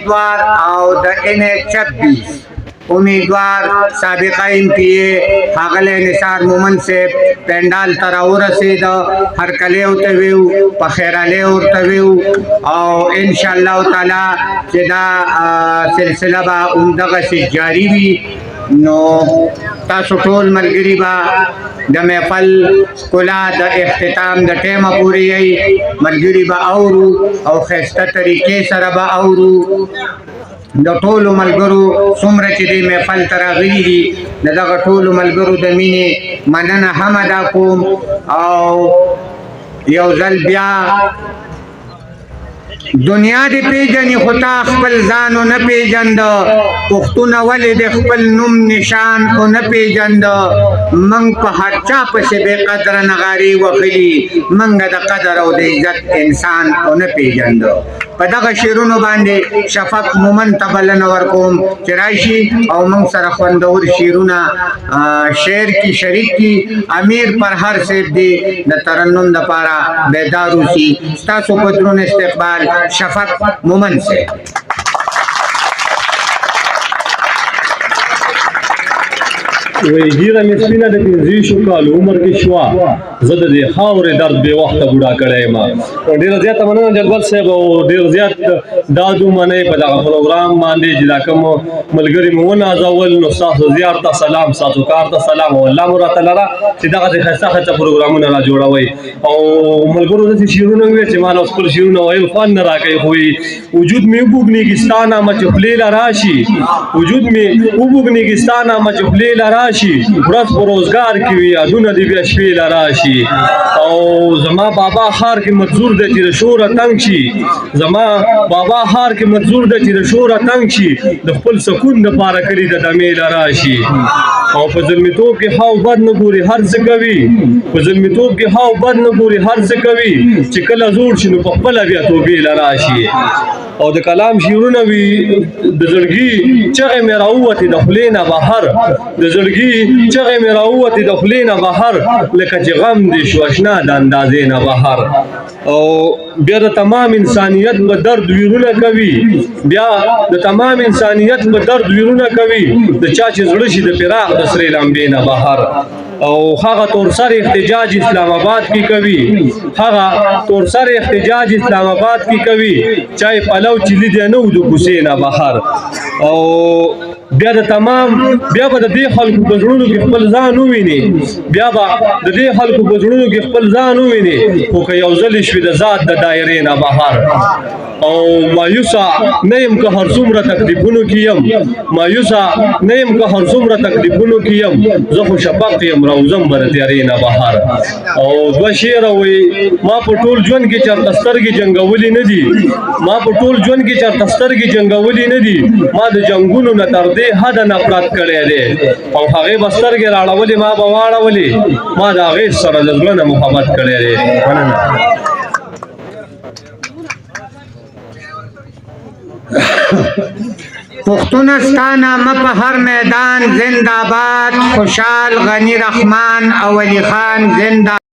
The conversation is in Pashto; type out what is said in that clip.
امیدوار او د N26 امیدوار سابقه MP ښاغلی نثار مومند صاحب پنډال ته راورسېده، هرکلی ورته ویو، په خیرالی ورته ویو او انشاءالله تعالی چې دا سلسله به همدغسې جاري وي. نو تاسو ټول ملګري به د محفل ښکلا د اختتام د ټیمه پورې یئ، ملګري به اورو او ښایسته طریقې سره به اورو. د ټولو ملګرو څومره چې دې محفل ته راغلي دي د دغه ټولو ملګرو د مینې مننه هم ادا کوم. او یو ځل بیا دنیا دې پیژني خو تا خپل ځان ونه پیژنده، پښتونه ولې د خپل نوم نشان ونه پیژنده. موږ په هر چا پسې بې قدره نغارې وهلي، موږ د قدر او د عزت انسان ونه پیژنده. په دغه شعرونو باندې شفق مومند ته بلنه ورکوم چې راشي او موږ سره خوندور شعرونه شعر کې شریک کړي. امیر پرهر صاحب دې د ترنم دپاره بیدار اوسي. ستاسو په درون استقبال شفق مومند صاحب. وی ګیره مې سپینه د 15 کالو عمر کې شوه، زه د دې خاورې درد بې وخته بوډا کړی یم. ډېره زیاته مننه جلبل صاحب او ډېر زیات دادو منئ په دغه پروګرام باندې چې دا کوم ملګري مو ونازول. نو ستاسو زیار ته سلام، ستاسو کار ته سلام او الله مو راته لره چې دغسې ښایسته ښایسته پروګرامونه را جوړوئ. او ملګرو داسې شعرونه ویل چې ما له خپل شعرونه ویل خوند نه راکوي، خو وجود مې وبوږنېږي ستا نامه چې خولې له راشي، وجود مې وبوږنېږي ستا نامه چې خولې له راشي، ورځ په روزګار کې وي یادونه دې بیا شپې له راشي. او زما بابا ښار کې مزدور دی چې د شوره تنګ شي، زما بابا ښار کې مزدور دی چې د شوره تنګ شي، د خپل سکون دپاره کلي د دمې له راشي. او په زلمیتوب کې ښه او بد نه ګوري هر څه کوي، په زلمیتوب کې ښه او بد نه ګوري هر څه کوي، چې کله زوړ شي نو په خپله بیا توبې له راشي. او د کلام شعرونه وي د زړګي چغې مې راووتې د خولې نه بهر، د زړګي چغې مې راووتې د خولې نه بهر، لکه چې غم دې شو اشنا د اندازې نه بهر. او بیا د تمام انسانیت په درد ویرونه کوي، بیا د تمام انسانیت په درد ویرونه کوي، د چا چې زړه شي د فراق د سرې لمبې نه بهر. او هغه تورسر احتجاج اسلام آباد کې کوي، هغه تورسر احتجاج اسلام آباد کې کوي، چای پلو چې لیدی نه و د کوڅې نه بهر. او بیا د تمام بیا به د دې خلکو په زړونو کې خپل ځان وویني، بیا به د دې خلکو په زړونو کې خپل ځان وویني، خو که یو ځلې شوي د ذات د دایرې نه بهر. او مایوسه نه یم که هر څومره تکلیفونو کې یم، مایوسه نه یم که هر څومره تکلیفونو کې یم، زه خو شفق یم راوځم به د تیارې نه بهر. او دوه شعره وایي ما په ټول ژوند کې چېرته سترګې جنګولي نه دي، ما په ټول ژوند کې چېرته سترګې جنګولي نه دي، ما د جنګونو نه تر دې حده نفرت کړی دی. او هغې به سترګې راړولې ما به واړولې، ما د هغې سره د زړه نه محبت کړی دی. مننه. پښتونه ستا نامه په هر میدان زنده‌باد، خوشحال غني رحمان او علي خان زنده